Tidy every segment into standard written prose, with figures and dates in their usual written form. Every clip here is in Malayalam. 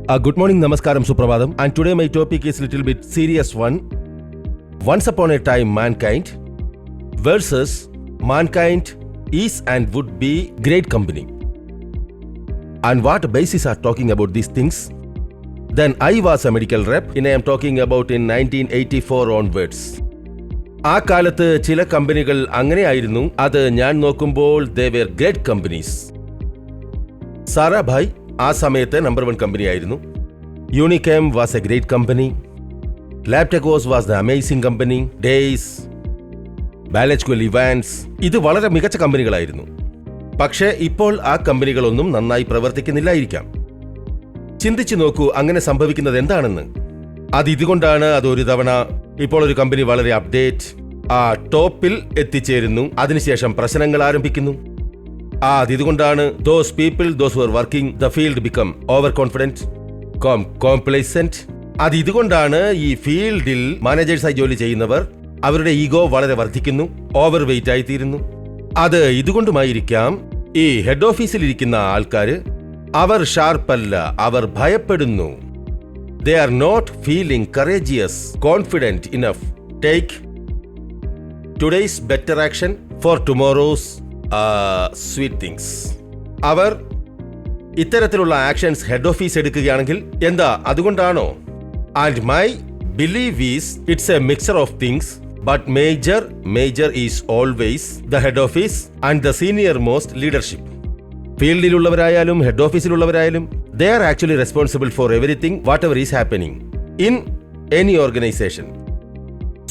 Good morning, Namaskaram, Suprabhadam. And today my topic is a little bit serious one. Once upon a time, mankind versus mankind is and would be great company. And what basis are talking about these things? Then I was a medical rep, and I am talking about in 1984 onwards. ആ കാലത്ത് ചില കമ്പനികൾ അങ്ങനെയായിരുന്നു. അത് ഞാൻ നോക്കുമ്പോൾ they were great companies. Sarabhai ആ സമയത്ത് നമ്പർ 1 കമ്പനിയായിരുന്നു. Unichem was a great company. ലാപ്ടെക്കോസ് വാസ് ദ അമേസിംഗ് കമ്പനി. ഡേയ്സ്, ബാലച്ച്വൽ ഇവാൻസ്, ഇത് വളരെ മികച്ച കമ്പനികളായിരുന്നു. പക്ഷേ ഇപ്പോൾ ആ കമ്പനികളൊന്നും നന്നായി പ്രവർത്തിക്കുന്നില്ലായിരിക്കാം. ചിന്തിച്ചു നോക്കൂ, അങ്ങനെ സംഭവിക്കുന്നത് എന്താണെന്ന്. ഇതുകൊണ്ടാണ് അതൊരു തവണ ഇപ്പോൾ ഒരു കമ്പനി വളരെ അപ്ഡേറ്റ്, ആ ടോപ്പിൽ എത്തിച്ചേരുന്നു, അതിനുശേഷം പ്രശ്നങ്ങൾ ആരംഭിക്കുന്നു. ഇതുകൊണ്ടാണ് those people, those who are working the field become overconfident, complacent. ഇതുകൊണ്ടാണ് ഈ ഫീൽഡിൽ മാനേജേഴ്സായി ജോലി ചെയ്യുന്നവർ അവരുടെ ഈഗോ വളരെ വർദ്ധിക്കുന്നു, ഓവർ വെയിറ്റ് ആയിത്തീരുന്നു. ഇതുകൊണ്ടുമായിരിക്കാം ഈ ഹെഡ് ഓഫീസിൽ ഇരിക്കുന്ന ആൾക്കാര് അവർ ഷാർപ്പല്ല, അവർ ഭയപ്പെടുന്നു. They are not feeling courageous, confident enough. Take today's better action for tomorrow's sweet things. അവർ ഇത്തരത്തിലുള്ള ആക്ഷൻസ് ഹെഡ് ഓഫീസ് എടുക്കുകയാണെങ്കിൽ അതുകൊണ്ടാണോ? And my belief is it's a mixture of things, but major is always the head office and the senior most leadership. ഫീൽഡിലുള്ളവരായാലും ഹെഡ് ഓഫീസിലുള്ളവരായാലും they are actually responsible for everything whatever is happening in any organization.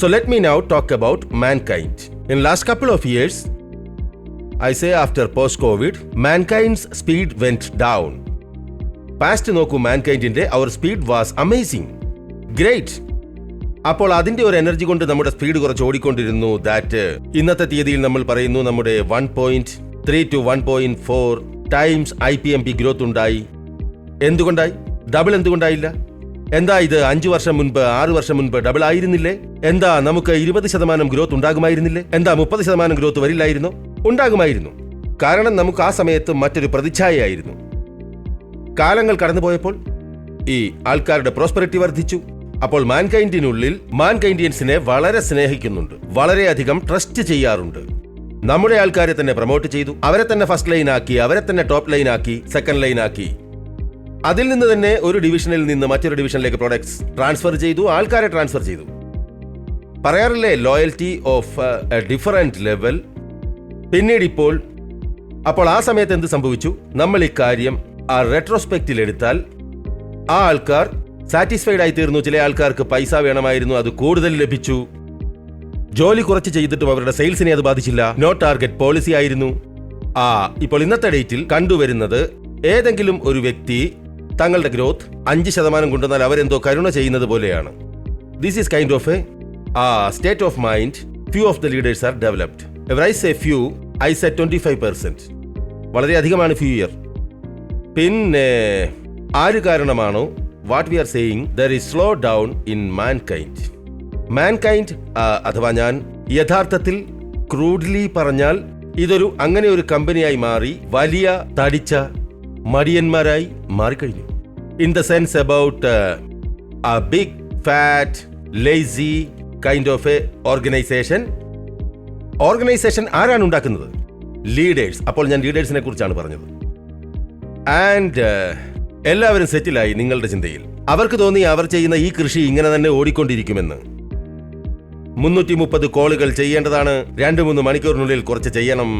So let me now talk about mankind. In last couple of years, I say after post-COVID, mankind's speed went down. Past നോക്കൂ, mankindന്റെ our speed was amazing, great. അപ്പോൾ അതിന്റെ ഒരു എനർജി കൊണ്ട് നമ്മുടെ സ്പീഡ് കുറച്ച് ഓടിക്കൊണ്ടിരുന്നു. ദാറ്റ് ഇന്നത്തെ തീയതിയിൽ നമ്മൾ പറയുന്നു നമ്മുടെ 1.3 to 1.4 ടൈംസ് IPMP ഗ്രോത്ത് ഉണ്ടായി. എന്തുകൊണ്ടായി? ഡബിൾ എന്തുകൊണ്ടായില്ല? ഇത് 5 വർഷം മുൻപ് 6 വർഷം മുൻപ് ഡബിൾ ആയിരുന്നില്ലേ? നമുക്ക് 20% ഗ്രോത്ത് ഉണ്ടാകുമായിരുന്നില്ലേ? 30% ഗ്രോത്ത് വരില്ലായിരുന്നോ? ഉണ്ടാകുമായിരുന്നു. കാരണം നമുക്ക് ആ സമയത്ത് മറ്റൊരു പ്രതിച്ഛായയായിരുന്നു. കാലങ്ങൾ കടന്നുപോയപ്പോൾ ഈ ആൾക്കാരുടെ പ്രോസ്പെറിറ്റി വർദ്ധിച്ചു. അപ്പോൾ മാൻകൈൻഡിനുള്ളിൽ മാൻകൈൻഡിയൻസിനെ വളരെ സ്നേഹിക്കുന്നുണ്ട്, വളരെയധികം ട്രസ്റ്റ് ചെയ്യാറുണ്ട്. നമ്മുടെ ആൾക്കാരെ തന്നെ പ്രൊമോട്ട് ചെയ്തു, അവരെ തന്നെ ഫസ്റ്റ് ലൈൻ ആക്കി, അവരെ തന്നെ ടോപ്പ് ലൈൻ ആക്കി, സെക്കൻഡ് ലൈൻ ആക്കി. അതിൽ നിന്ന് തന്നെ ഒരു ഡിവിഷനിൽ നിന്ന് മറ്റൊരു ഡിവിഷനിലേക്ക് പ്രോഡക്ട്സ് ട്രാൻസ്ഫർ ചെയ്തു, ആൾക്കാരെ ട്രാൻസ്ഫർ ചെയ്തു. പറയാറില്ലേ, loyalty of A different level. പിന്നീട് അപ്പോൾ ആ സമയത്ത് എന്ത് സംഭവിച്ചു? നമ്മൾ ഇക്കാര്യം റെട്രോസ്പെക്റ്റിൽ എടുത്താൽ ആ ആൾക്കാർ സാറ്റിസ്ഫൈഡ് ആയി തീർന്നു. ചില ആൾക്കാർക്ക് പൈസ വേണമായിരുന്നു, അത് കൂടുതൽ ലഭിച്ചു. ജോലി കുറച്ച് ചെയ്തിട്ടും അവരുടെ സെയിൽസിനെ അത് ബാധിച്ചില്ല. നോ ടാർഗറ്റ് പോളിസി ആയിരുന്നു. ഇപ്പോൾ ഇന്നത്തെ ഡേറ്റിൽ കണ്ടുവരുന്നത്, ഏതെങ്കിലും ഒരു വ്യക്തി തങ്ങളുടെ ഗ്രോത്ത് 5% കൊണ്ടുവന്നാൽ അവരെന്തോ കരുണ ചെയ്യുന്നത് പോലെയാണ്. This is kind of A state of mind few of the leaders R developed. If I say few, I say 25%. വളരെ അധികമാണ് ഫ്യൂ ഇയർ. പിന്നെ ആര് കാരണമാണോ what we are saying, there is slow down in mankind. Mankind അഥവാ ഞാൻ യഥാർത്ഥത്തിൽ ക്രൂഡ്ലി പറഞ്ഞാൽ ഇതൊരു അങ്ങനെ ഒരു കമ്പനിയായി മാറി, വലിയ തടിച്ച മടിയന്മാരായി മാറിക്കഴിഞ്ഞു. In the sense about a big fat lazy kind of a organization ആരാണ് ഉണ്ടാക്കുന്നത്? ലീഡേഴ്സ്. അപ്പോൾ ഞാൻ ലീഡേഴ്സിനെ കുറിച്ചാണ് പറഞ്ഞത്. ആൻഡ് എല്ലാവരും സെറ്റിലായി നിങ്ങളുടെ ചിന്തയിൽ. അവർക്ക് തോന്നി അവർ ചെയ്യുന്ന ഈ കൃഷി ഇങ്ങനെ തന്നെ ഓടിക്കൊണ്ടിരിക്കുമെന്ന്. 330 കോളുകൾ ചെയ്യേണ്ടതാണ്, 2-3 മണിക്കൂറിനുള്ളിൽ കുറച്ച് ചെയ്യണം,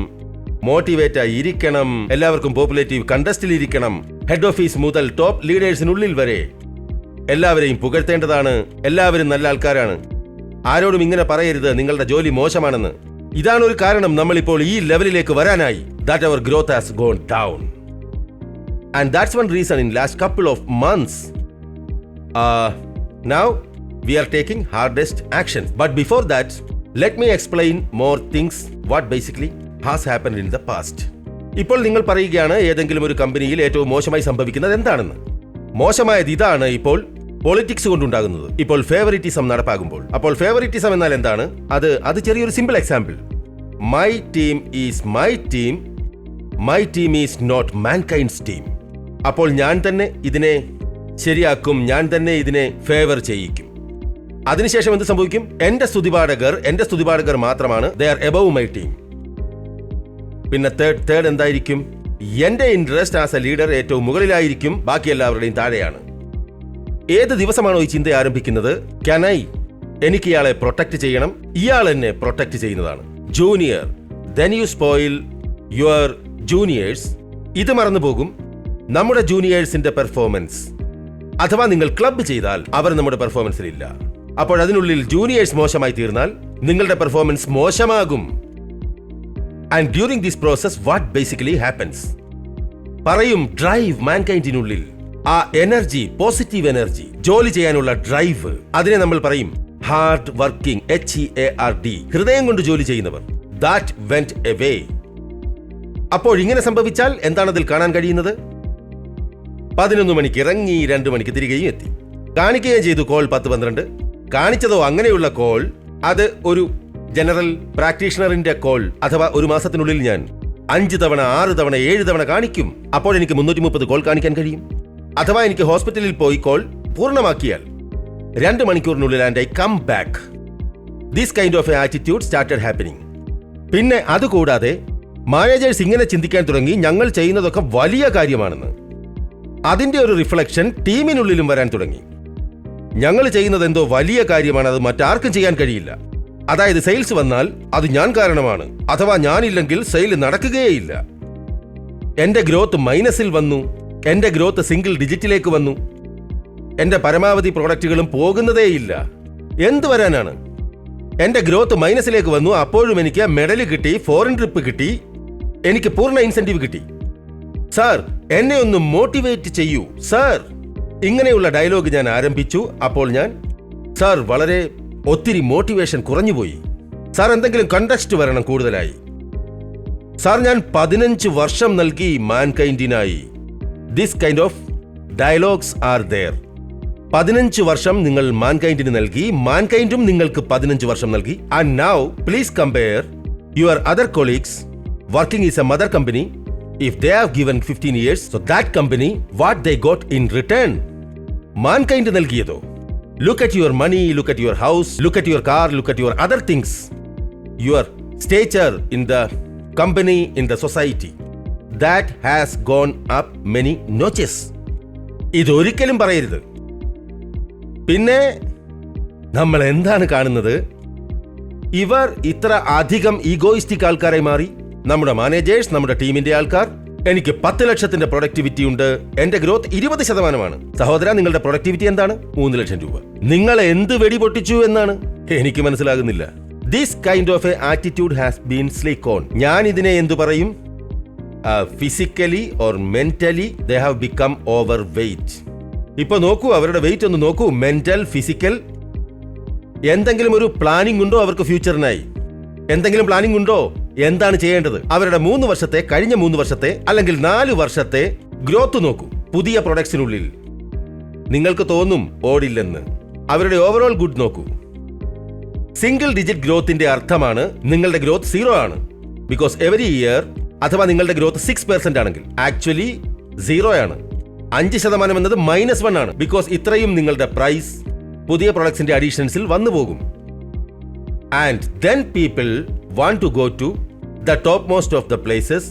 മോട്ടിവേറ്റ് ആയി ഇരിക്കണം, എല്ലാവർക്കും പോപ്പുലേറ്റീവ് കണ്ടസ്റ്റിൽ ഇരിക്കണം, ഹെഡ് ഓഫീസ് മുതൽ ടോപ്പ് ലീഡേഴ്സിനുള്ളിൽ വരെ എല്ലാവരെയും പുകഴ്ത്തേണ്ടതാണ്, എല്ലാവരും നല്ല ആൾക്കാരാണ്, ആരോടും ഇങ്ങനെ പറയരുത് നിങ്ങളുടെ ജോലി മോശമാണെന്ന്. ഇതാണ് ഒരു കാരണം നമ്മളിപ്പോൾ ഈ ലെവലിലേക്ക് വരാനായി. That our growth has gone down. And that's one reason in last couple of months now we are taking hardest action. But before that, let me explain more things what basically has happened in the past. ഇപ്പോൾ നിങ്ങൾ പറയുകയാണ് ഏതെങ്കിലും ഒരു കമ്പനിയിൽ ഏറ്റവും മോശമായി സംഭവിക്കുന്നത് എന്താണെന്ന്. മോശമായത് ഇതാണ് ഇപ്പോൾ പൊളിറ്റിക്സ് കൊണ്ടുണ്ടാകുന്നത്. ഇപ്പോൾ ഫേവറിറ്റിസം നടപ്പാകുമ്പോൾ. അപ്പോൾ ഫേവറിറ്റിസം എന്നാൽ എന്താണ്? അത് ചെറിയൊരു simple example. My team is my team, my team is not Mankind's team. അപ്പോൾ ഞാൻ തന്നെ ഇതിനെ ശരിയാക്കും, ഞാൻ തന്നെ ഇതിനെ ഫേവർ ചെയ്യിക്കും. അതിനുശേഷം എന്ത് സംഭവിക്കും? എന്റെ സ്തുതിപാഠകർ മാത്രമാണ്, they are above my team. പിന്നെ തേർഡ് എന്തായിരിക്കും? എന്റെ ഇൻട്രസ്റ്റ് ആസ് എ ലീഡർ ഏറ്റവും മുകളിലായിരിക്കും, ബാക്കി എല്ലാവരുടെയും താഴെയാണ്. ഏത് ദിവസമാണോ ഈ ചിന്ത ആരംഭിക്കുന്നത്, എനിക്ക് ഇയാളെ പ്രൊട്ടക്ട് ചെയ്യണം, ഇയാൾ എന്നെ പ്രൊട്ടക്ട് ചെയ്യുന്നതാണ്. Junior, then you spoil your juniors. ഇത് മറന്നു പോകും നമ്മുടെ ജൂനിയേഴ്സിന്റെ പെർഫോമൻസ്. അഥവാ നിങ്ങൾ ക്ലബ് ചെയ്താൽ അവർ നമ്മുടെ പെർഫോമൻസിലില്ല. അപ്പോൾ അതിനുള്ളിൽ ജൂനിയേഴ്സ് മോശമായി തീർന്നാൽ നിങ്ങളുടെ പെർഫോമൻസ് മോശമാകും. And during this process what basically happens? പറയും ഡ്രൈവ് മാൻകൈൻഡിനുള്ളിൽ, ആ എനർജി, പോസിറ്റീവ് എനർജി, ജോലി ചെയ്യാനുള്ള ഡ്രൈവ്, അതിനെ നമ്മൾ പറയും ഹാർഡ് വർക്കിംഗ്, HEARD, ഹൃദയം കൊണ്ട് ജോലി ചെയ്യുന്നവർ. That went away. അപ്പോൾ ഇങ്ങനെ സംഭവിച്ചാൽ എന്താണ് അതിൽ കാണാൻ കഴിയുന്നത്? 11 മണിക്ക് ഇറങ്ങി 2 മണിക്ക് തിരികെയും എത്തി. കാണിക്കുകയും ചെയ്തു കോൾ 10-12. കാണിച്ചതോ അങ്ങനെയുള്ള കോൾ, അത് ഒരു ജനറൽ പ്രാക്ടീഷണറിന്റെ കോൾ. അഥവാ ഒരു മാസത്തിനുള്ളിൽ ഞാൻ 5 തവണ 6 തവണ 7 തവണ കാണിക്കും. അപ്പോൾ എനിക്ക് 330 കോൾ കാണിക്കാൻ കഴിയും. അഥവാ എനിക്ക് ഹോസ്പിറ്റലിൽ പോയി കോൾ പൂർണ്ണമാക്കിയാൽ 2 മണിക്കൂറിനുള്ളിൽ and I come back. This kind of a attitude started happening. പിന്നെ അതുകൂടാതെ മാനേജേഴ്സ് ഇങ്ങനെ ചിന്തിക്കാൻ തുടങ്ങി, ഞങ്ങൾ ചെയ്യുന്നതൊക്കെ വലിയ കാര്യമാണെന്ന്. അതിന്റെ ഒരു റിഫ്ലക്ഷൻ ടീമിനുള്ളിലും വരാൻ തുടങ്ങി. ഞങ്ങൾ ചെയ്യുന്നത് എന്തോ വലിയ കാര്യമാണ്, അത് മറ്റാർക്കും ചെയ്യാൻ കഴിയില്ല. അതായത് സെയിൽസ് വന്നാൽ അത് ഞാൻ കാരണമാണ്, അഥവാ ഞാനില്ലെങ്കിൽ സെയിൽ നടക്കുകയേയില്ല. എന്റെ ഗ്രോത്ത് മൈനസിൽ വന്നു, എന്റെ ഗ്രോത്ത് സിംഗിൾ ഡിജിറ്റിലേക്ക് വന്നു, എന്റെ പരമാവധി പ്രോഡക്റ്റുകളും പോകുന്നതേയില്ല. എന്ത് വരാനാണ്? എന്റെ ഗ്രോത്ത് മൈനസിലേക്ക് വന്നു, അപ്പോഴും എനിക്ക് മെഡൽ കിട്ടി, ഫോറിൻ ട്രിപ്പ് കിട്ടി, എനിക്ക് പൂർണ്ണ ഇൻസെന്റീവ് കിട്ടി. സാർ, എന്നെ ഒന്ന് മോട്ടിവേറ്റ് ചെയ്യൂ സാർ. ഇങ്ങനെയുള്ള ഡയലോഗ് ഞാൻ ആരംഭിച്ചു. അപ്പോൾ സാർ വളരെ ഒത്തിരി മോട്ടിവേഷൻ കുറഞ്ഞുപോയി സാർ, എന്തെങ്കിലും കണ്ടക്സ്റ്റ് വരണം കൂടുതലായി സാർ. ഞാൻ 15 വർഷം നൽകി മാൻകൈൻഡിനായി. This kind of dialogues are there. 15 വർഷം നിങ്ങൾ മാൻകൈൻഡിന് നൽകി, മാൻകൈൻഡും നിങ്ങൾക്ക് 15 വർഷം നൽകി. And now please compare your other colleagues working is A mother company. If they have given 15 years, so that company what they got in return? Mankind നൽകിയതോ? Look at your money, look at your house, look at your car, look at your other things. Your stature in the company, in the society, that has gone up many notches. ഇതൊരിക്കലും പറയരുത്. പിന്നെ നമ്മൾ എന്താണ് കാണുന്നത്? ഇവർ ഇത്ര അധികം ഈഗോയിസ്റ്റിക് ആൾക്കാരായി മാറി. നമ്മുടെ മാനേജേഴ്സ്, നമ്മുടെ ടീമിന്റെ ആൾക്കാർ, എനിക്ക് 10 ലക്ഷത്തിന്റെ പ്രൊഡക്ടിവിറ്റി ഉണ്ട്, എന്റെ ഗ്രോത്ത് 20%. സഹോദര, നിങ്ങളുടെ പ്രൊഡക്ടിവിറ്റി എന്താണ്? 3 ലക്ഷം രൂപ. നിങ്ങൾ എന്ത് വെടിപൊട്ടിച്ചു എന്നാണ് എനിക്ക് മനസ്സിലാകുന്നില്ല. This kind of a attitude has been sleek on. ഞാൻ ഇതിനെ എന്തു പറയും? Physically or mentally they have become overweight. ഇപ്പൊ നോക്കൂ, അവരുടെ വെയിറ്റ് ഒന്ന് നോക്കൂ. Mental, physical. എന്തെങ്കിലും ഒരു പ്ലാനിംഗ് ഉണ്ടോ അവർക്ക് ഫ്യൂച്ചറിനായി? എന്തെങ്കിലും പ്ലാനിംഗ് ഉണ്ടോ? എന്താണ് ചെയ്യേണ്ടത്? അവരുടെ 3 വർഷത്തെ, കഴിഞ്ഞ 3 വർഷത്തെ അല്ലെങ്കിൽ 4 വർഷത്തെ ഗ്രോത്ത് നോക്കൂ. പുതിയ പ്രൊഡക്ട്സിനുള്ളിൽ നിങ്ങൾക്ക് തോന്നും ഓടില്ലെന്ന്. അവരുടെ ഓവറോൾ ഗുഡ് നോക്കൂ. സിംഗിൾ ഡിജിറ്റ് ഗ്രോത്തിന്റെ അർത്ഥമാണ് നിങ്ങളുടെ ഗ്രോത്ത് 0 ആണ്. ബിക്കോസ് എവറി ഇയർ, അഥവാ നിങ്ങളുടെ ഗ്രോത്ത് 6% ആണെങ്കിൽ ആക്ച്വലി 0 ആണ്. 5% എന്നത് -1 ആണ്. ബിക്കോസ് ഇത്രയും നിങ്ങളുടെ പ്രൈസ് പുതിയ പ്രൊഡക്ട്സിന്റെ അഡീഷൻസിൽ വന്നു പോകും. And then people want to go to the top most of the places.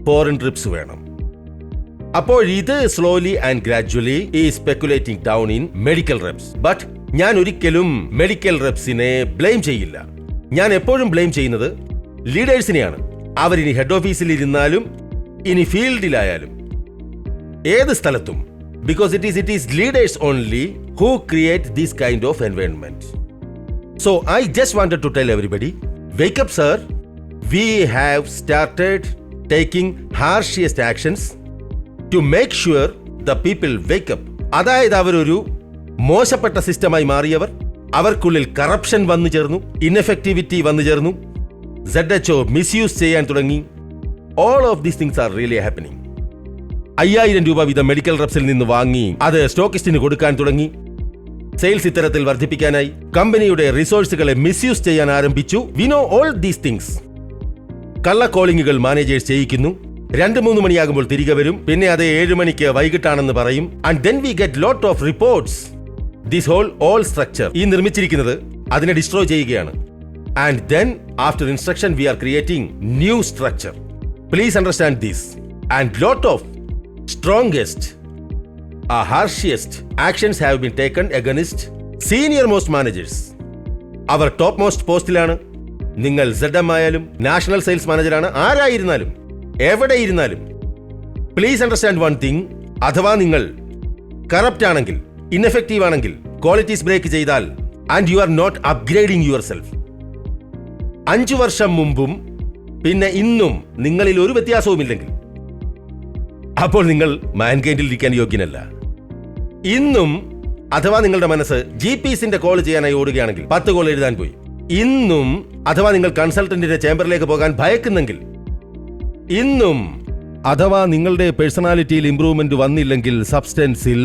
Foreign trips വേണം. അപ്പോൾ ഇത് സ്ലോലി ആൻഡ് ഗ്രാജുവലി ഈ speculating down in medical reps. But ഞാൻ ഒരിക്കലും മെഡിക്കൽ റെപ്സിനെ ബ്ലെയിം ചെയ്യില്ല. ഞാൻ എപ്പോഴും ബ്ലെയിം ചെയ്യുന്നത് ലീഡേഴ്സിനെയാണ്. അവരിനി ഹെഡ് ഓഫീസിൽ ഇരുന്നാലും ഇനി ഫീൽഡിലായാലും ഏത് സ്ഥലത്തും. Because it is leaders only who create this kind of environment. So I just wanted to tell everybody, wake up sir, we have started taking harshest actions to make sure the people wake up. അതായത് അവരൊരു മോശപ്പെട്ട സിസ്റ്റമായി മാറിയവർ, അവർക്കുള്ളിൽ കറപ്ഷൻ വന്നു ചേർന്നു, ഇൻഎഫക്ടിവിറ്റി വന്നു ചേർന്നു, ZHO മിസ്യൂസ് ചെയ്യാൻ തുടങ്ങി. All of these things are really happening. 5000 രൂപ വീതം മെഡിക്കൽ റെപ്സിൽ നിന്ന് വാങ്ങി അത് സ്റ്റോക്കിസ്റ്റിന് കൊടുക്കാൻ തുടങ്ങി. സെയിൽസ് ഇത്തരത്തിൽ വർദ്ധിപ്പിക്കാനായി കമ്പനിയുടെ റിസോഴ്സുകളെ മിസ്യൂസ് ചെയ്യാൻ ആരംഭിച്ചു. We know all these things. കള്ള കോളിംഗുകൾ മാനേജേഴ്സ് ചെയ്യിക്കുന്നു. 2-3 മണിയാകുമ്പോൾ തിരികെ വരും. പിന്നെ അത് 7 മണിക്ക് വൈകിട്ടാണെന്ന് പറയും. And then we get lot of reports. This all structure ഈ നിർമ്മിച്ചിരിക്കുന്നത് അതിനെ ഡിസ്ട്രോയ് ചെയ്യുകയാണ്. And then after instruction we are creating new structure. Please understand this. And lot of strongest harshest actions have been taken against senior most managers. അവർ ടോപ്പ് മോസ്റ്റ് പോസ്റ്റിലാണ്. നിങ്ങൾ ZM ആയാലും നാഷണൽ സെയിൽസ് മാനേജറാണ്, ആരായിരുന്നാലും എവിടെ ഇരുന്നാലും പ്ലീസ് അണ്ടർസ്റ്റാൻഡ് വൺ തിങ്. അഥവാ നിങ്ങൾ കറപ്റ്റ് ആണെങ്കിൽ, ഇൻഎഫക്റ്റീവ് ആണെങ്കിൽ, ക്വാളിറ്റീസ് ബ്രേക്ക് ചെയ്താൽ and you are not upgrading yourself, 5 വർഷം മുമ്പും പിന്നെ ഇന്നും നിങ്ങളിൽ ഒരു വ്യത്യാസവുമില്ലെങ്കിൽ അപ്പോൾ നിങ്ങൾ മാൻകൈൻഡിൽ ഇരിക്കാൻ യോഗ്യനല്ല. ഇന്നും അഥവാ നിങ്ങളുടെ മനസ്സ് GPസിന്റെ കോൾ ചെയ്യാനായി ഓടുകയാണെങ്കിൽ 10 കോൾ എഴുതാൻ പോയി. ഇന്നും അഥവാ നിങ്ങൾ കൺസൾട്ടന്റിന്റെ ചേംബറിലേക്ക് പോകാൻ ഭയക്കുന്നെങ്കിൽ, ഇന്നും അഥവാ നിങ്ങളുടെ പേഴ്സണാലിറ്റിയിൽ ഇംപ്രൂവ്മെന്റ് വന്നില്ലെങ്കിൽ, സബ്സ്റ്റൻസിൽ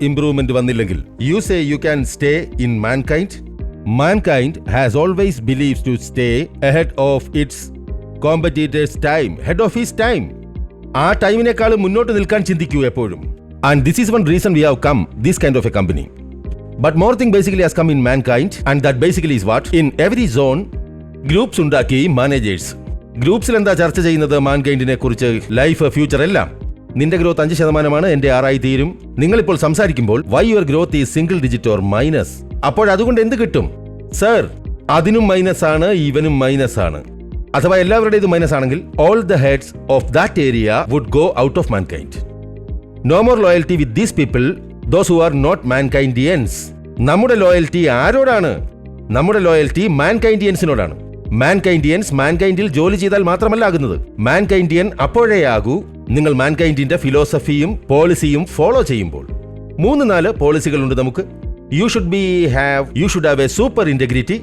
ഇംപ്രൂവ്മെന്റ് വന്നില്ലെങ്കിൽ, you say you can stay in mankind. Mankind has always believes to stay ahead of its competitors time, head of his time. ആ ടൈമിനേക്കാളും മുന്നോട്ട് നിൽക്കാൻ ചിന്തിക്കൂ എപ്പോഴും. And this is one reason we have come this kind of a company. But more thing basically has come in mankind, and that basically is what? In every zone, groups ഉണ്ടാക്കി managers. ഗ്രൂപ്പ്സിൽ എന്താ ചർച്ച ചെയ്യുന്നത്? മാൻകൈൻഡിനെ കുറിച്ച്, ലൈഫ്, ഫ്യൂച്ചർ എല്ലാം. നിന്റെ ഗ്രോത്ത് 5% എന്റെ 6 തീരും. നിങ്ങളിപ്പോൾ സംസാരിക്കുമ്പോൾ why your growth is single digit or minus. അപ്പോൾ അതുകൊണ്ട് എന്ത് കിട്ടും? സർ, അതിനും മൈനസ് ആണ്, ഇവനും മൈനസ് ആണ്. അഥവാ എല്ലാവരുടേതും മൈനസ് ആണെങ്കിൽ all the heads of that area would go out of mankind. No more loyalty with these people, those who are not mankindians. നമ്മുടെ ലോയൽറ്റി ആരോടാണ്? നമ്മുടെ ലോയൽറ്റി മാൻകൈൻഡിയൻസിനോടാണ്. മാൻകൈൻഡിയൻസ് മാൻകൈൻഡിൽ ജോലി ചെയ്താൽ മാത്രമല്ല ആകുന്നത്. മാൻകൈൻഡിയൻ അപ്പോഴേ ആകൂ നിങ്ങൾ മാൻകൈൻഡിന്റെ ഫിലോസഫിയും പോളിസിയും ഫോളോ ചെയ്യുമ്പോൾ. 3-4 പോളിസികളുണ്ട് നമുക്ക്. You should have a super integrity,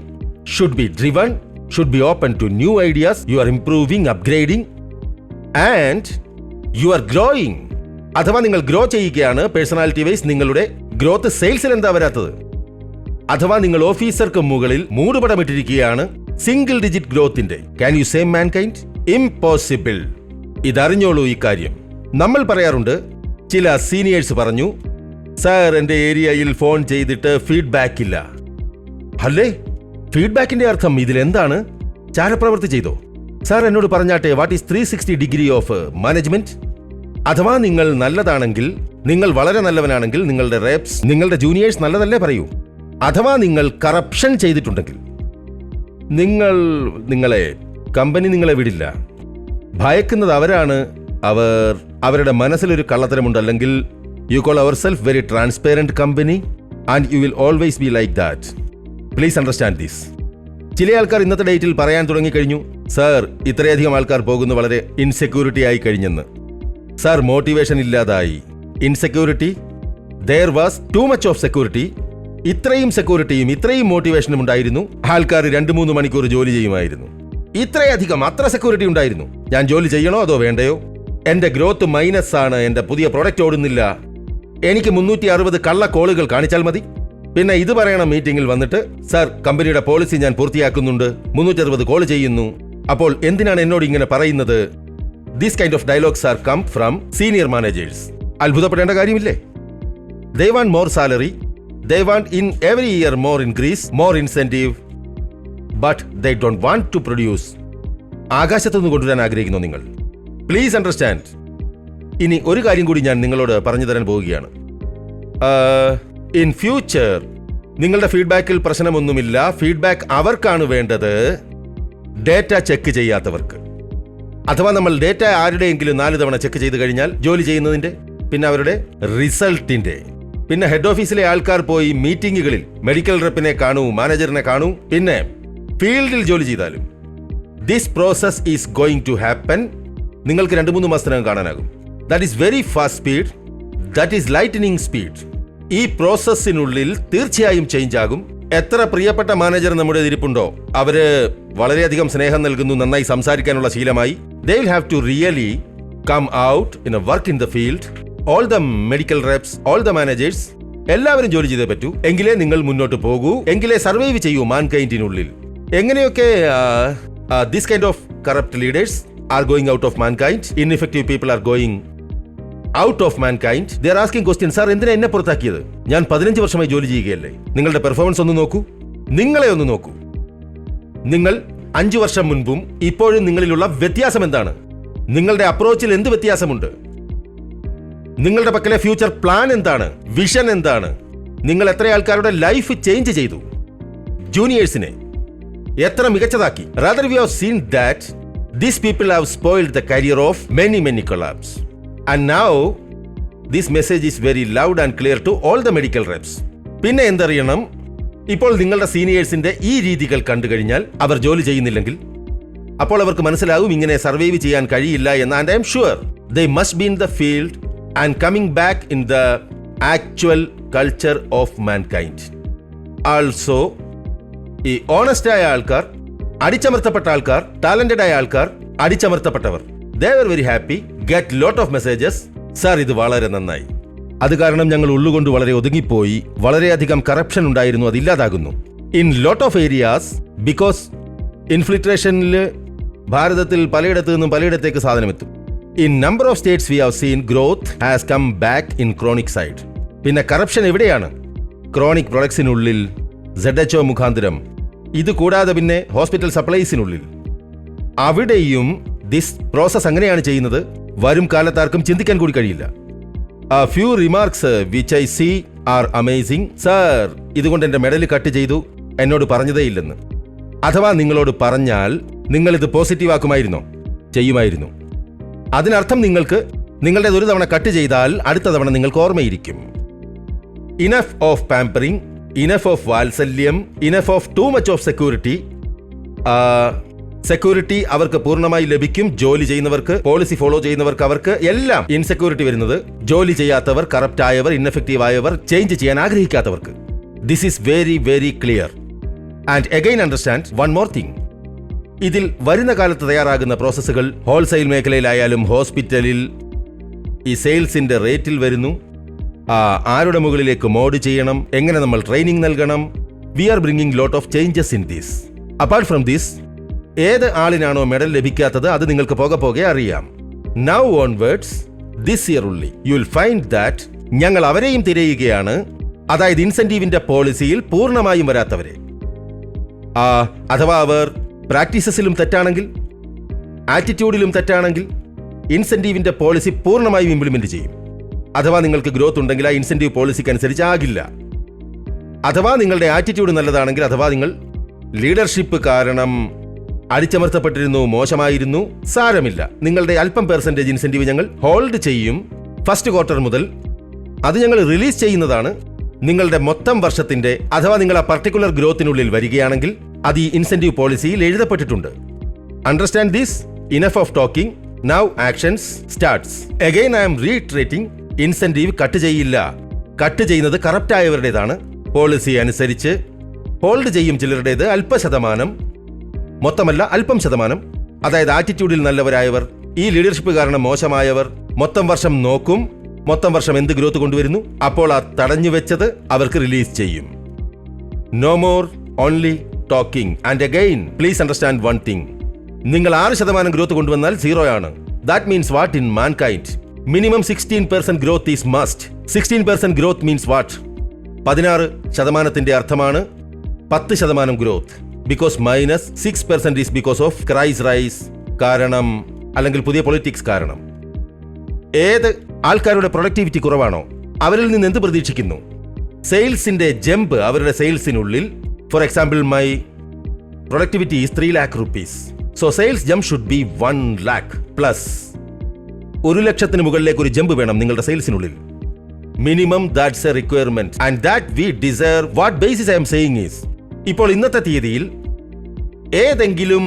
should be driven, should be open to new ideas, you are improving, upgrading and you are growing. അഥവാ നിങ്ങൾ ഗ്രോ ചെയ്യുകയാണ് പേഴ്സണാലിറ്റി വൈസ്. നിങ്ങളുടെ ഗ്രോത്ത് സെയിൽസിൽ എന്താ വരാത്തത്? അഥവാ നിങ്ങൾ ഓഫീസർക്ക് മുകളിൽ മൂടുപടമിട്ടിരിക്കുകയാണ് സിംഗിൾ ഡിജിറ്റ് ഗ്രോത്തിന്റെ. Can you say Mankind? Impossible. ഇതറിഞ്ഞോളൂ ഈ കാര്യം. നമ്മൾ പറയാറുണ്ട്, ചില സീനിയേഴ്സ് പറഞ്ഞു, സാർ എന്റെ ഏരിയയിൽ ഫോൺ ചെയ്തിട്ട് ഫീഡ്ബാക്ക് ഇല്ല. അല്ലേ, ഫീഡ്ബാക്കിന്റെ അർത്ഥം ഇതിലെന്താണ്? ചാരപ്രവൃത്തി ചെയ്തോ? സാർ എന്നോട് പറഞ്ഞാട്ടെ, what is 360 degree of management? അഥവാ നിങ്ങൾ നല്ലതാണെങ്കിൽ, നിങ്ങൾ വളരെ നല്ലവനാണെങ്കിൽ, നിങ്ങളുടെ റെപ്സ്, നിങ്ങളുടെ ജൂനിയേഴ്സ് നല്ലതല്ലേ പറയൂ. അഥവാ നിങ്ങൾ കറപ്ഷൻ ചെയ്തിട്ടുണ്ടെങ്കിൽ കമ്പനി നിങ്ങളെ വിടില്ല. ഭയക്കുന്നത് അവരാണ്. അവരുടെ മനസ്സിലൊരു കള്ളത്തരമുണ്ടല്ലെങ്കിൽ യു കോൾ അവർ self very transparent company and you will always be like that. Please understand this. ചില ആൾക്കാർ ഇന്നത്തെ ഡേറ്റിൽ പറയാൻ തുടങ്ങിക്കഴിഞ്ഞു, സാർ ഇത്രയധികം ആൾക്കാർ പോകുന്നു വളരെ ഇൻസെക്യൂരിറ്റി ആയി കഴിഞ്ഞെന്ന്. സാർ മോട്ടിവേഷൻ ഇല്ലാതായി. Insecurity, there was too much of security. ഇത്രയും സെക്യൂരിറ്റിയും ഇത്രയും മോട്ടിവേഷനും ഉണ്ടായിരുന്നു, ആൾക്കാർ 2-3 മണിക്കൂർ ജോലി ചെയ്യുമായിരുന്നു. ഇത്രയധികം അത്ര സെക്യൂരിറ്റി ഉണ്ടായിരുന്നു. ഞാൻ ജോലി ചെയ്യണോ അതോ വേണ്ടയോ? എന്റെ ഗ്രോത്ത് മൈനസ് ആണ്, എന്റെ പുതിയ പ്രൊഡക്റ്റ് ഓടുന്നില്ല, എനിക്ക് 360 കള്ള കോളുകൾ കാണിച്ചാൽ മതി. പിന്നെ ഇത് പറയണം മീറ്റിംഗിൽ വന്നിട്ട്, സാർ കമ്പനിയുടെ പോളിസി ഞാൻ പൂർത്തിയാക്കുന്നുണ്ട്, 360 കോൾ ചെയ്യുന്നു. അപ്പോൾ എന്തിനാണ് എന്നോട് ഇങ്ങനെ പറയുന്നത്? These kind of dialogues are come from senior managers. അത്ഭുതപ്പെടേണ്ട കാര്യമില്ലേ? They want more salary. They want in every year more increase, more incentive. But they don't want to produce. ആകാശത്തുനിന്ന് കൊണ്ടുവരാൻ ആഗ്രഹിക്കുന്നു നിങ്ങൾ. Please understand. ഇനി ഒരു കാര്യം കൂടി ഞാൻ നിങ്ങളോട് പറഞ്ഞു തരാൻ പോവുകയാണ്. ഇൻ ഫ്യൂച്ചർ നിങ്ങളുടെ ഫീഡ്ബാക്കിൽ പ്രശ്നമൊന്നുമില്ല. ഫീഡ്ബാക്ക് അവർക്കാണ് വേണ്ടത്, ഡേറ്റ ചെക്ക് ചെയ്യാത്തവർക്ക്. അഥവാ നമ്മൾ ഡേറ്റ ആരുടെയെങ്കിലും 4 തവണ ചെക്ക് ചെയ്ത് കഴിഞ്ഞാൽ ജോലി ചെയ്യുന്നതിന്റെ, പിന്നെ അവരുടെ റിസൾട്ടിന്റെ, പിന്നെ ഹെഡ് ഓഫീസിലെ ആൾക്കാർ പോയി മീറ്റിംഗുകളിൽ മെഡിക്കൽ റെപ്പിനെ കാണൂ, മാനേജറിനെ കാണൂ, പിന്നെ ഫീൽഡിൽ ജോലി ചെയ്താലും this process is going to happen. നിങ്ങൾക്ക് 2-3 മാസത്തിനകം കാണാനാകും. That is very fast speed, that is lightning speed. ഈ പ്രോസസ്സിനുള്ളിൽ തീർച്ചയായും ചേഞ്ച് ആകും. എത്ര പ്രിയപ്പെട്ട മാനേജർ നമ്മുടെ ഇരിപ്പുണ്ടോ, അവര് വളരെയധികം സ്നേഹം നൽകുന്നു, നന്നായി സംസാരിക്കാനുള്ള ശീലമായി. They will have to really come out in a work in the field. All the medical reps, all the managers, എല്ലാവരും ജോലി ചെയ്തേ പറ്റൂ. എങ്കിലേ നിങ്ങൾ മുന്നോട്ട് പോകൂ, എങ്കിലേ സർവൈവ് ചെയ്യൂ മാൻകൈൻഡിനുള്ളിൽ. എങ്ങനെയൊക്കെ this kind of corrupt leaders are going out of mankind. Ineffective people are going out of mankind. They are asking questions. Sir എന്തിനാ എന്നെ പുറത്താക്കിയത്? ഞാൻ 15 വർഷമായി ജോലി ചെയ്യുകയല്ലേ? നിങ്ങളുടെ പെർഫോമൻസ് ഒന്ന് നോക്കൂ, നിങ്ങളെ ഒന്ന് നോക്കൂ. നിങ്ങൾ 5 വർഷം മുൻപും ഇപ്പോഴും നിങ്ങളിലുള്ള വ്യത്യാസം എന്താണ്? നിങ്ങളുടെ അപ്രോച്ചിൽ എന്ത് വ്യത്യാസമുണ്ട്? നിങ്ങളുടെ പക്കലെ ഫ്യൂച്ചർ പ്ലാൻ എന്താണ്? വിഷൻ എന്താണ്? നിങ്ങൾ എത്ര ആൾക്കാരുടെ ലൈഫ് ചേഞ്ച് ചെയ്തു? ജൂനിയേഴ്സിനെ എത്ര മികച്ചതാക്കി? Rather we have seen that these people have spoiled the career of many collabs. And now this message is very loud and clear to all the medical reps. പിന്നെ എന്തറിയണം? ഇപ്പോൾ നിങ്ങളുടെ സീനിയേഴ്സിന്റെ ഈ രീതികൾ കണ്ടു കഴിഞ്ഞാൽ അവർ ജോലി ചെയ്യുന്നില്ലെങ്കിൽ അപ്പോൾ അവർക്ക് മനസ്സിലാകും ഇങ്ങനെ സർവൈവ് ചെയ്യാൻ കഴിയില്ല എന്ന്. And I am sure they must be in the field and coming back in the actual culture of mankind. Also ഈ ഓണസ്റ്റ് ആയ ആൾക്കാർ, അടിച്ചമർത്തപ്പെട്ട ആൾക്കാർ, ടാലന്റഡ് ആയ ആൾക്കാർ, അടിച്ചമർത്തപ്പെട്ടവർ, they were very happy, get lot of messages. Sir ഇത് വളരെ നന്നായി. അത് കാരണം ഞങ്ങൾ ഉള്ളുകൊണ്ട് വളരെ ഒതുങ്ങിപ്പോയി. വളരെയധികം കറപ്ഷൻ ഉണ്ടായിരുന്നു, അതില്ലാതാകുന്നു. In lot of areas because ഇൻഫിൽട്രേഷനിൽ ഭാരതത്തിൽ പലയിടത്തു നിന്നും പലയിടത്തേക്ക് സാധനം എത്തും. In number of states we have seen growth has come back in chronic side. പിന്നെ കറപ്ഷൻ എവിടെയാണ്? ക്രോണിക് പ്രൊഡക്ട്സിനുള്ളിൽ, ZHO മുഖാന്തരം, ഇത് കൂടാതെ പിന്നെ ഹോസ്പിറ്റൽ സപ്ലൈസിനുള്ളിൽ, അവിടെയും ദിസ് പ്രോസസ് അങ്ങനെയാണ് ചെയ്യുന്നത്. വരും കാലത്താർക്കും ചിന്തിക്കാൻ കൂടി കഴിയില്ല. A few remarks which I see are amazing. Sir, ഇതുകൊണ്ട് എൻ്റെ മെഡൽ കട്ട് ചെയ്തു, എന്നോട് പറഞ്ഞതേ ഇല്ലെന്ന്. അഥവാ നിങ്ങളോട് പറഞ്ഞാൽ നിങ്ങൾ ഇത് പോസിറ്റീവ് ആക്കുമായിരുന്നോ? ചെയ്യുമായിരുന്നു. അതിനർത്ഥം നിങ്ങൾക്ക് നിങ്ങളുടെ ഒരു തവണ കട്ട് ചെയ്താൽ അടുത്ത തവണ നിങ്ങൾക്ക് ഓർമ്മയിരിക്കും. Enough of pampering, enough of വാത്സല്യം, enough of too much of security. Security അവർക്ക് പൂർണ്ണമായി ലഭിക്കും. ജോലി ചെയ്യുന്നവർക്ക്, പോളിസി ഫോളോ ചെയ്യുന്നവർക്ക്, അവർക്ക് എല്ലാം ഇൻസെക്യൂരിറ്റി വരുന്നത് ജോലി ചെയ്യാത്തവർ, കറപ്റ്റ് ആയവർ, ഇൻഎഫക്റ്റീവ് ആയവർ, ചേഞ്ച് ചെയ്യാൻ ആഗ്രഹിക്കാത്തവർക്ക്. This is very clear. And again understand one more thing. ഇതിൽ വരുന്ന കാലത്ത് തയ്യാറാകുന്ന പ്രോസസ്സുകൾ ഹോൾസെയിൽ മേഖലയിലായാലും ഹോസ്പിറ്റലിൽ ഈ സെയിൽസിന്റെ റേറ്റിൽ വരുന്നു. ആരുടെ മുകളിലേക്ക് മോഡ് ചെയ്യണം, എങ്ങനെ നമ്മൾ ട്രെയിനിങ് നൽകണം. We are bringing lot of changes in this. Apart from this, ഏത് ആളിനാണോ മെഡൽ ലഭിക്കാത്തത് അത് നിങ്ങൾക്ക് പോകെ അറിയാം. നൗ ഓൺവേർഡ്സ് ദിസ് ഇയർ ഉള്ളി യു വിൽ ഫൈൻഡ് ദാറ്റ് ഞങ്ങൾ അവരെയും തിരയുകയാണ്. അതായത് ഇൻസെന്റീവിന്റെ പോളിസിയിൽ പൂർണ്ണമായും വരാത്തവരെ. അഥവാ അവർ പ്രാക്ടീസസിലും തെറ്റാണെങ്കിൽ, ആറ്റിറ്റ്യൂഡിലും തെറ്റാണെങ്കിൽ, ഇൻസെന്റീവിന്റെ പോളിസി പൂർണ്ണമായും ഇംപ്ലിമെന്റ് ചെയ്യും. അഥവാ നിങ്ങൾക്ക് ഗ്രോത്ത് ഉണ്ടെങ്കിൽ ആ ഇൻസെന്റീവ് പോളിസിക്ക് അനുസരിച്ച് ആകില്ല. അഥവാ നിങ്ങളുടെ ആറ്റിറ്റ്യൂഡ് നല്ലതാണെങ്കിൽ, അഥവാ നിങ്ങൾ ലീഡർഷിപ്പ് കാരണം അടിച്ചമർത്തപ്പെട്ടിരുന്നു, മോശമായിരുന്നു, സാരമില്ല, നിങ്ങളുടെ അല്പം പെർസെന്റേജ് ഇൻസെന്റീവ് ഞങ്ങൾ ഹോൾഡ് ചെയ്യും ഫസ്റ്റ് ക്വാർട്ടർ മുതൽ. അത് ഞങ്ങൾ റിലീസ് ചെയ്യുന്നതാണ്. നിങ്ങളുടെ മൊത്തം വർഷത്തിന്റെ, അഥവാ നിങ്ങൾ ആ പർട്ടിക്കുലർ ഗ്രോത്തിനുള്ളിൽ വരികയാണെങ്കിൽ അത് ഈ ഇൻസെന്റീവ് പോളിസിയിൽ എഴുതപ്പെട്ടിട്ടുണ്ട്. Understand this. Enough of talking, now actions starts. Again I'm reiterating, incentive cut ചെയ്യില്ല. കട്ട് ചെയ്യുന്നത് കറപ്റ്റ് ആയവരുടേതാണ്. പോളിസി അനുസരിച്ച് ഹോൾഡ് ചെയ്യും ചിലരുടേത് അല്പശതമാനം, മൊത്തമല്ല അല്പം ശതമാനം. അതായത് ആറ്റിറ്റ്യൂഡിൽ നല്ലവരായവർ, ഈ ലീഡർഷിപ്പ് കാരണം മോശമായവർ മൊത്തം വർഷം നോക്കും, മൊത്തം വർഷം എന്ത് ഗ്രോത്ത് കൊണ്ടുവരുന്നു, അപ്പോൾ ആ തടഞ്ഞു വെച്ചത് അവർക്ക് റിലീസ് ചെയ്യും. No more only talking. And again please understand one thing. നിങ്ങൾ 6% ഗ്രോത്ത് കൊണ്ടുവന്നാൽ 0 ആണ്. That means what in mankind? Minimum 16% growth is must. 16% growth means what? 16% അർത്ഥമാണ് 10% growth. Because -6% is because of price rise കാരണം, അല്ലെങ്കിൽ പുതിയ പൊളിറ്റിക്സ് കാരണം. ഏത് ആൾക്കാരുടെ പ്രൊഡക്ടിവിറ്റി കുറവാണോ അവരിൽ നിന്ന് എന്ത് പ്രതീക്ഷിക്കുന്നു? സെയിൽസിന്റെ ജമ്പ് അവരുടെ സെയിൽസിനുള്ളിൽ. For example, my productivity is 3 lakh rupees. So sales jump should be 1 lakh plus. 1 ലക്ഷത്തിന് മുകളിലേക്ക് ഒരു ജമ്പ് വേണം നിങ്ങളുടെ സെയിൽസിനുള്ളിൽ. Minimum that's a requirement and that we deserve. What basis I'm saying is, ഇപ്പോൾ ഇന്നത്തെ തീയതിയിൽ ഏതെങ്കിലും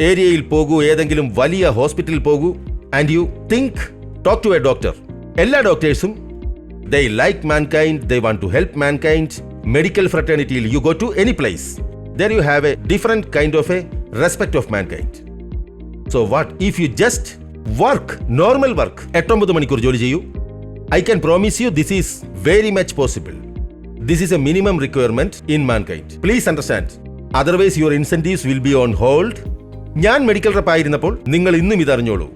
ഏരിയയിൽ പോകൂ, ഏതെങ്കിലും വലിയ ഹോസ്പിറ്റലിൽ പോകൂ, and you think, talk to a doctor. എല്ലാ ഡോക്ടേഴ്സും they like mankind, they want to help mankind. Medical fraternity, you go to any place, there you have a different kind of a respect of mankind. So what if you just work, normal work, 8-9 മണിക്കൂർ ജോലി ചെയ്യൂ? I can promise you this is very much possible. This is a minimum requirement in mankind. Please understand. Otherwise your incentives will be on hold ഞാൻ മെഡിക്കൽ റെപ്പ് ആയിരുന്നപ്പോൾ നിങ്ങൾ ഇന്നും ഇതറിഞ്ഞോളൂ.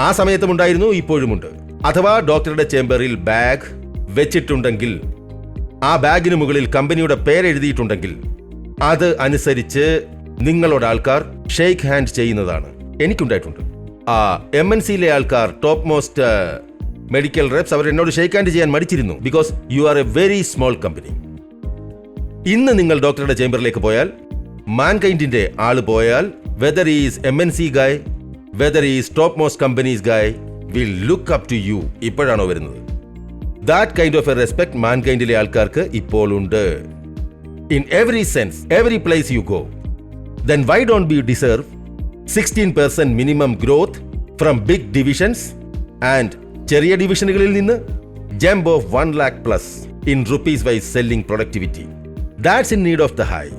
ആ സമയത്തും ഉണ്ടായിരുന്നു, ഇപ്പോഴുമുണ്ട്. അഥവാ ഡോക്ടറുടെ ചേംബറിൽ ബാഗ് വെച്ചിട്ടുണ്ടെങ്കിൽ ആ ബാഗിന് മുകളിൽ കമ്പനിയുടെ പേരെഴുതിയിട്ടുണ്ടെങ്കിൽ അത് അനുസരിച്ച് നിങ്ങളോട് ആൾക്കാർ ഷെയ്ക്ക് ഹാൻഡ് ചെയ്യുന്നതാണ്. എനിക്കുണ്ടായിട്ടുണ്ട്. ആ MNC-യിലെ ആൾക്കാർ, ടോപ്പ് മോസ്റ്റ് മെഡിക്കൽ റെപ്സ്, അവർ എന്നോട് ഷെയ്ക്ക് ഹാൻഡ് ചെയ്യാൻ മടിച്ചിരുന്നു. Because you are a very small company. ഇന്ന് നിങ്ങൾ ഡോക്ടറുടെ ചേംബറിലേക്ക് പോയാൽ, മാൻകൈൻഡിന്റെ ആള് പോയാൽ, whether is MNC guy, whether is top most companies guy, will look up to you. ഇപ്പോഴാണോ വരുന്നത്? That kind of a respect മാൻകൈൻഡിലെ ആൾക്കാർക്ക് ഇപ്പോൾ ഉണ്ട്. In every sense, every place you go. Then why don't be deserve 16% minimum growth from big divisions and ചെറിയ ഡിവിഷനുകളിൽ നിന്ന് jump of 1 lakh plus in rupees wise selling productivity. That's in need of the high.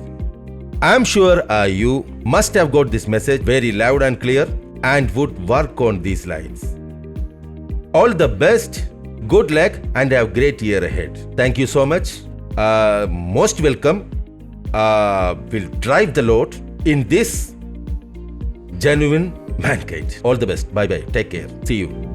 I'm sure you must have got this message very loud and clear and would work on these lines. All the best, good luck and have great year ahead. Thank you so much. Most welcome. Will drive the load in this genuine mankind. All the best. Bye bye. Take care. See you.